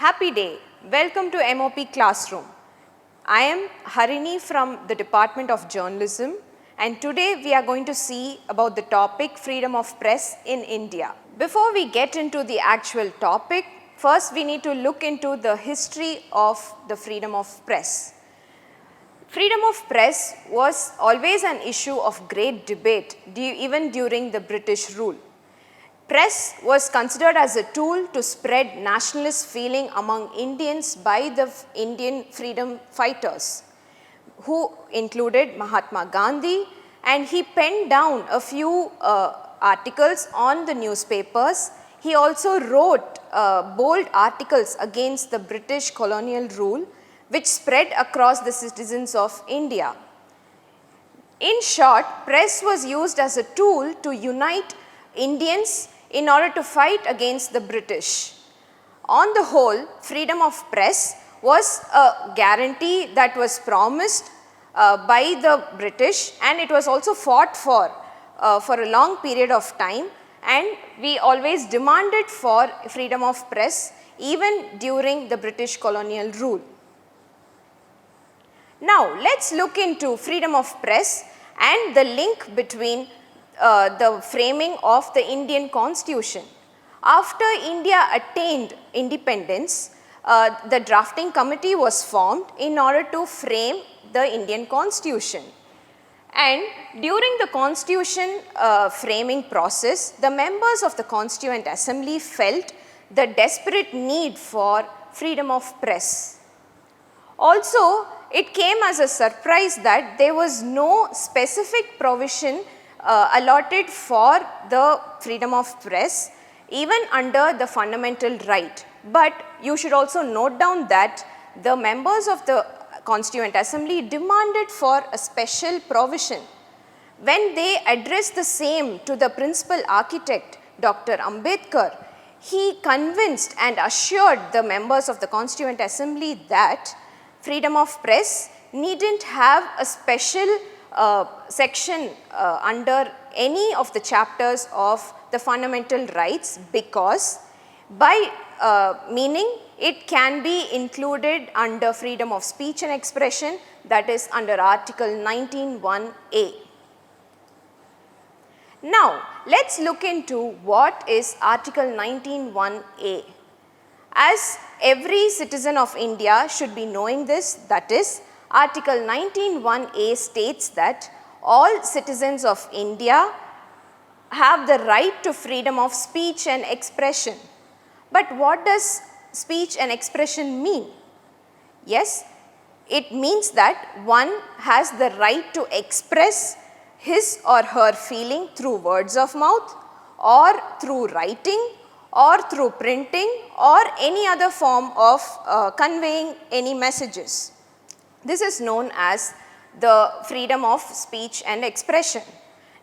Happy day. Welcome to M.O.P classroom. I am Harinee from the Department of Journalism, and today we are going to see about the topic freedom of press in India. Before we get into the actual topic, first we need to look into the history of the freedom of press. Freedom of press was always an issue of great debate even during the British rule. Press was considered as a tool to spread nationalist feeling among Indians by the Indian freedom fighters, who included Mahatma Gandhi, and he penned down a few articles on the newspapers. He also wrote bold articles against the British colonial rule, which spread across the citizens of India. In short, press was used as a tool to unite Indians in order to fight against the British. On the whole, freedom of press was a guarantee that was promised by the British, and it was also fought for a long period of time, and we always demanded for freedom of press even during the British colonial rule. Now, let's look into freedom of press and the link between the framing of the Indian Constitution. After India attained independence, the drafting committee was formed in order to frame the Indian Constitution. And during the Constitution framing process, the members of the Constituent Assembly felt the desperate need for freedom of press. Also, it came as a surprise that there was no specific provision allotted for the freedom of press, even under the fundamental right. But you should also note down that the members of the Constituent Assembly demanded for a special provision. When they addressed the same to the principal architect, Dr. Ambedkar, he convinced and assured the members of the Constituent Assembly that freedom of press needn't have a special section under any of the chapters of the fundamental rights, because by meaning it can be included under freedom of speech and expression, that is under Article 19(1)(a). Now, let's look into what is Article 19(1)(a). As every citizen of India should be knowing this, that is, Article 19(1)(a) states that all citizens of India have the right to freedom of speech and expression. But what does speech and expression mean? Yes, it means that one has the right to express his or her feeling through words of mouth, or through writing, or through printing, or any other form of conveying any messages. This is known as the freedom of speech and expression.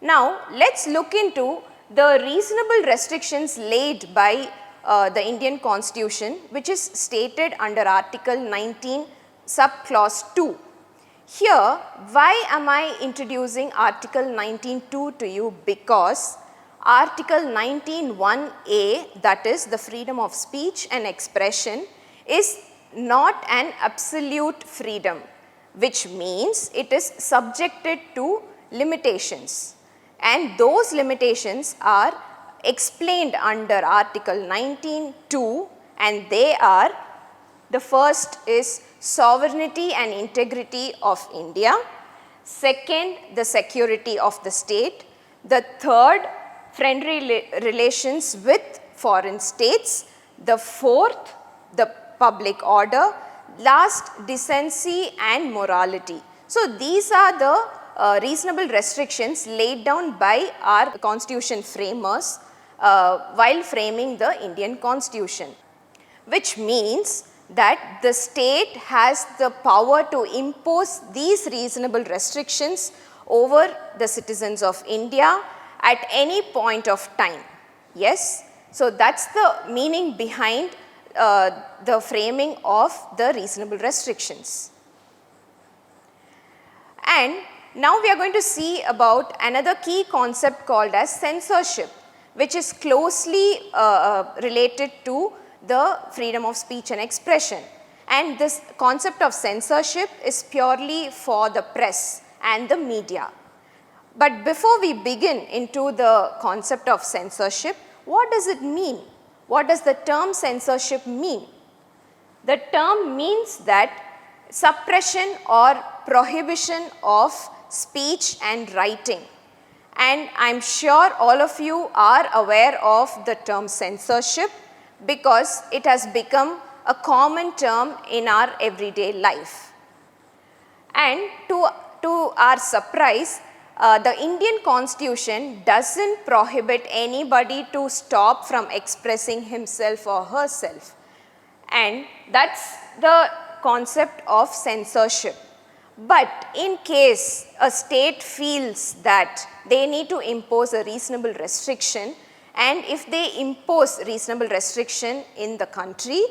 Now, let's look into the reasonable restrictions laid by the Indian Constitution, which is stated under Article 19, subclause 2. Here, why am I introducing Article 19(2) to you? Because Article 19(1)(a), that is the freedom of speech and expression, is not an absolute freedom, which means it is subjected to limitations. And those limitations are explained under Article 19(2), and they are: the first is sovereignty and integrity of India, second, the security of the state, the third, friendly relations with foreign states, the fourth, the public order, last, decency and morality. So, these are the reasonable restrictions laid down by our constitution framers while framing the Indian Constitution, which means that the state has the power to impose these reasonable restrictions over the citizens of India at any point of time. Yes, so that's the meaning behind the framing of the reasonable restrictions. And now we are going to see about another key concept called as censorship, which is closely related to the freedom of speech and expression. And this concept of censorship is purely for the press and the media. But before we begin into the concept of censorship, what does it mean? What does the term censorship mean? The term means that suppression or prohibition of speech and writing. And I'm sure all of you are aware of the term censorship because it has become a common term in our everyday life. And to our surprise, the Indian Constitution doesn't prohibit anybody to stop from expressing himself or herself. And that's the concept of censorship. But in case a state feels that they need to impose a reasonable restriction, and if they impose reasonable restriction in the country,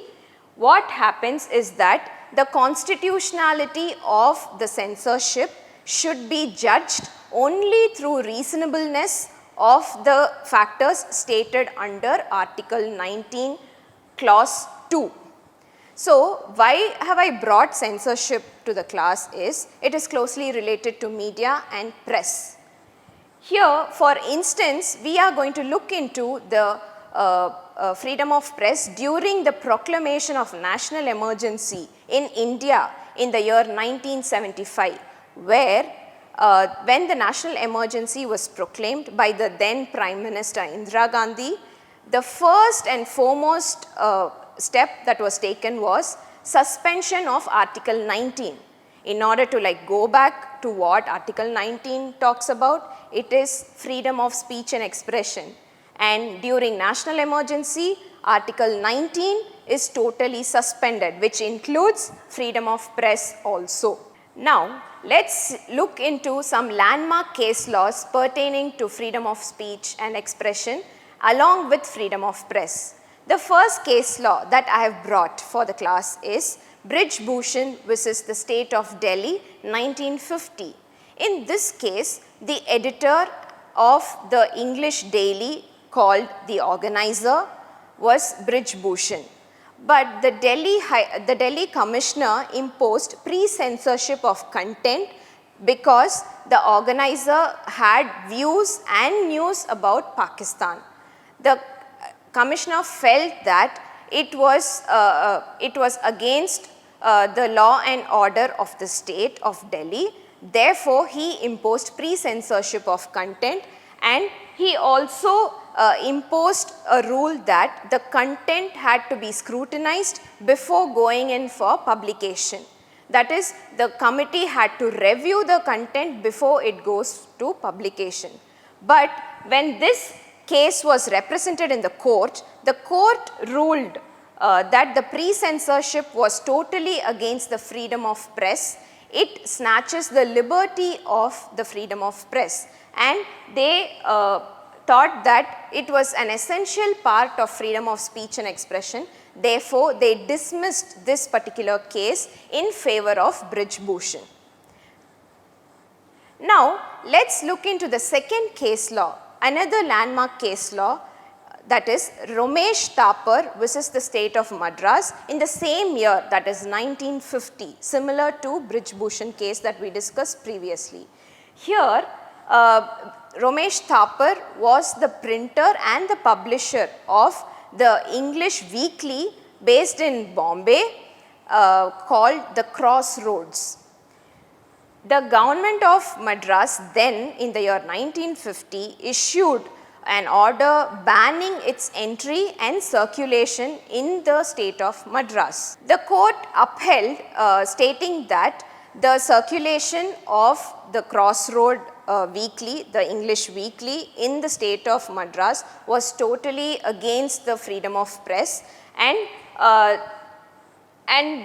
what happens is that the constitutionality of the censorship should be judged only through reasonableness of the factors stated under Article 19, Clause 2. So, why have I brought censorship to the class is, it is closely related to media and press. Here, for instance, we are going to look into the freedom of press during the proclamation of national emergency in India in the year 1975, where when the national emergency was proclaimed by the then Prime Minister Indira Gandhi, the first and foremost step that was taken was suspension of Article 19. In order to go back to what Article 19 talks about, it is freedom of speech and expression. And during national emergency, Article 19 is totally suspended, which includes freedom of press also. Now, let's look into some landmark case laws pertaining to freedom of speech and expression along with freedom of press. The first case law that I have brought for the class is Brij Bhushan versus the State of Delhi, 1950. In this case, the editor of the English daily called The Organizer was Brij Bhushan. But the Delhi Commissioner imposed pre-censorship of content because the organizer had views and news about Pakistan. The Commissioner felt that it was against the law and order of the state of Delhi. Therefore, he imposed pre-censorship of content, and he also imposed a rule that the content had to be scrutinized before going in for publication. That is, the committee had to review the content before it goes to publication. But when this case was represented in the court ruled that the pre-censorship was totally against the freedom of press. It snatches the liberty of the freedom of press, and they thought that it was an essential part of freedom of speech and expression. Therefore, they dismissed this particular case in favor of Brij Bhushan. Now, let's look into the second case law, another landmark case law, that is Ramesh Thapar versus the state of Madras in the same year, that is 1950, similar to Brij Bhushan case that we discussed previously. Here, Ramesh Thapar was the printer and the publisher of the English weekly based in Bombay called The Crossroads. The government of Madras then in the year 1950 issued an order banning its entry and circulation in the state of Madras. The court upheld stating that the circulation of the Crossroad weekly, the English weekly in the state of Madras was totally against the freedom of press, and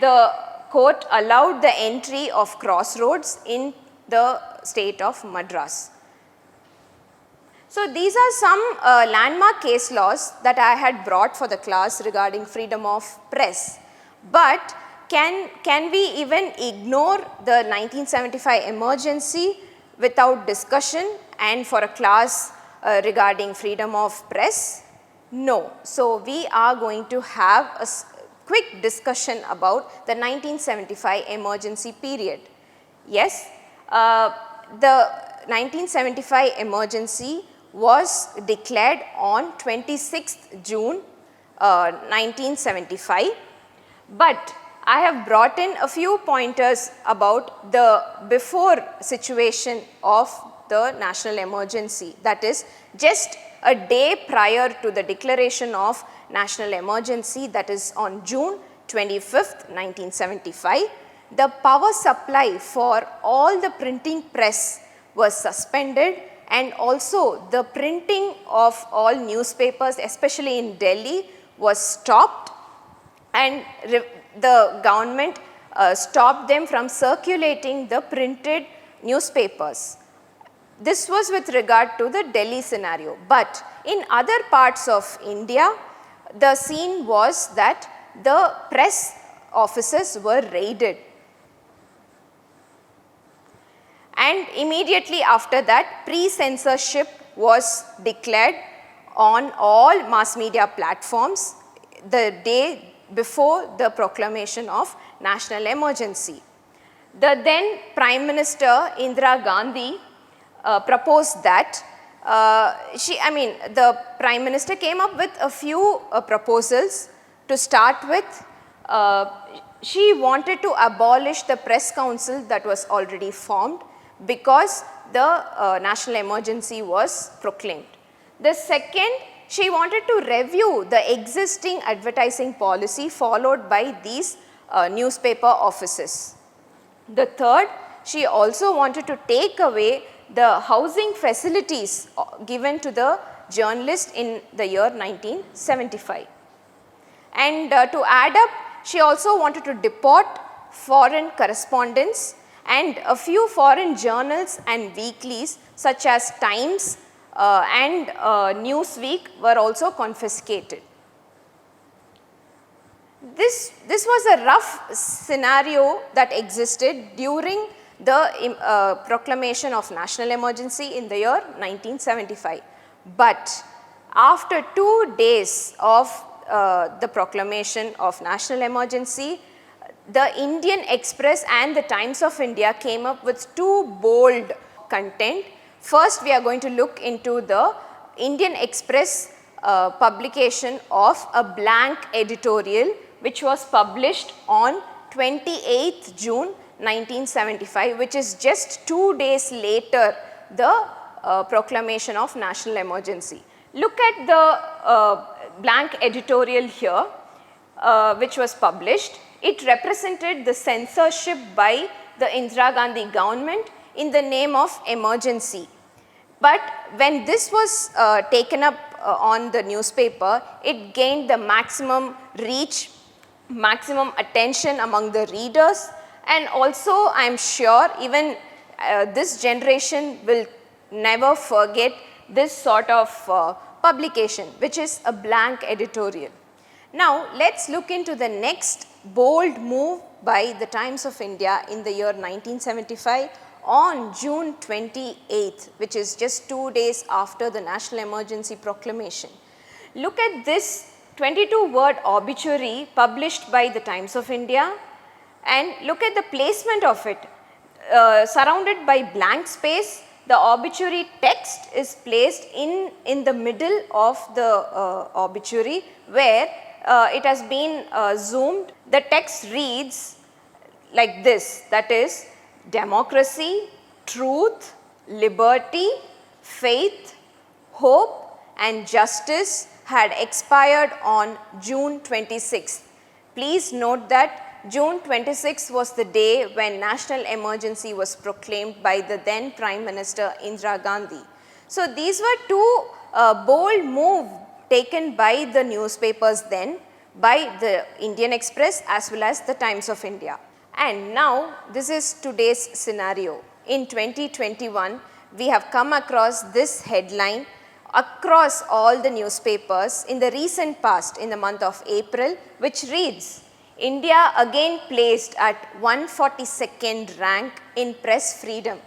the court allowed the entry of Crossroads in the state of Madras. So, these are some landmark case laws that I had brought for the class regarding freedom of press. But can we even ignore the 1975 emergency without discussion and for a class regarding freedom of press? No. So, we are going to have a quick discussion about the 1975 emergency period. Yes, the 1975 emergency was declared on 26th June 1975, but I have brought in a few pointers about the before situation of the national emergency, that is just a day prior to the declaration of national emergency, that is on June 25th, 1975. The power supply for all the printing press was suspended, and also the printing of all newspapers, especially in Delhi, was stopped, and the government stopped them from circulating the printed newspapers. This was with regard to the Delhi scenario, but in other parts of India, the scene was that the press offices were raided. And immediately after that, pre-censorship was declared on all mass media platforms the day before the proclamation of national emergency. The then Prime Minister Indira Gandhi proposed that the Prime Minister came up with a few proposals. To start with, she wanted to abolish the press council that was already formed because the national emergency was proclaimed. The second, she wanted to review the existing advertising policy followed by these newspaper offices. The third, she also wanted to take away the housing facilities given to the journalists in the year 1975. And to add up, she also wanted to deport foreign correspondents, and a few foreign journals and weeklies such as Times and Newsweek were also confiscated. This was a rough scenario that existed during the proclamation of national emergency in the year 1975. But after 2 days of the proclamation of national emergency, the Indian Express and the Times of India came up with two bold content. First, we are going to look into the Indian Express publication of a blank editorial which was published on 28th June 1975, which is just 2 days later the proclamation of national emergency. Look at the blank editorial here which was published. It represented the censorship by the Indira Gandhi government in the name of emergency. But when this was taken up on the newspaper, it gained the maximum reach, maximum attention among the readers, and also I am sure even this generation will never forget this sort of publication, which is a blank editorial. Now, let us look into the next bold move by the Times of India in the year 1975 on June 28th, which is just 2 days after the national emergency proclamation. Look at this 22-word obituary published by the Times of India, and look at the placement of it. Surrounded by blank space, the obituary text is placed in the middle of the obituary, where it has been zoomed. The text reads like this, that is, democracy, truth, liberty, faith, hope and justice had expired on June 26th. Please note that June 26th was the day when national emergency was proclaimed by the then Prime Minister Indira Gandhi. So, these were two bold moves taken by the newspapers then, by the Indian Express as well as the Times of India. And now, this is today's scenario. In 2021, we have come across this headline across all the newspapers in the recent past, in the month of April, which reads, India again placed at 142nd rank in press freedom.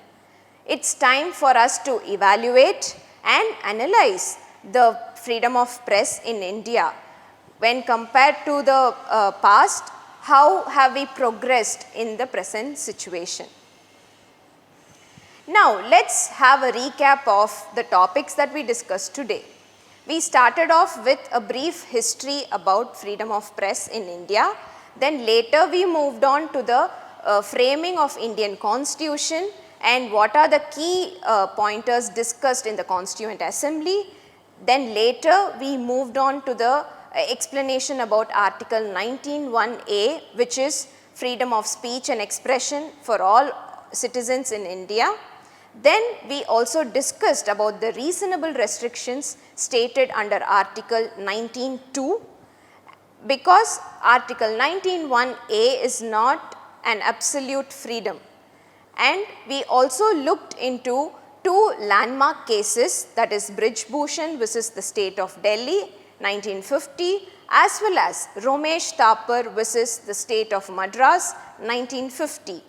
It's time for us to evaluate and analyze the freedom of press in India when compared to the past, how have we progressed in the present situation. Now, let's have a recap of the topics that we discussed today. We started off with a brief history about freedom of press in India. Then later we moved on to the framing of Indian Constitution and what are the key pointers discussed in the Constituent Assembly. Then later we moved on to the explanation about Article 19(1)(a), which is freedom of speech and expression for all citizens in India. Then we also discussed about the reasonable restrictions stated under Article 19(2), because Article 19(1)(a) is not an absolute freedom. And we also looked into two landmark cases, that is Brij Bhushan versus the State of Delhi 1950, as well as Romesh Thapar versus the State of Madras 1950.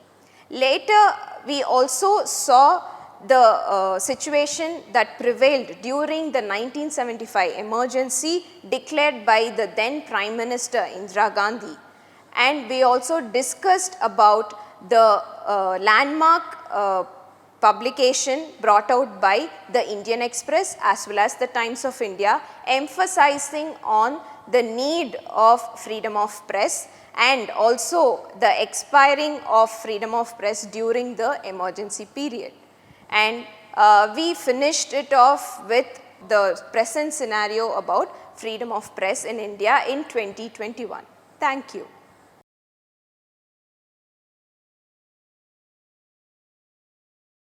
Later we also saw the situation that prevailed during the 1975 emergency declared by the then Prime Minister Indira Gandhi, and we also discussed about the landmark publication brought out by the Indian Express as well as the Times of India, emphasizing on the need of freedom of press and also the expiring of freedom of press during the emergency period. And we finished it off with the present scenario about freedom of press in India in 2021. Thank you.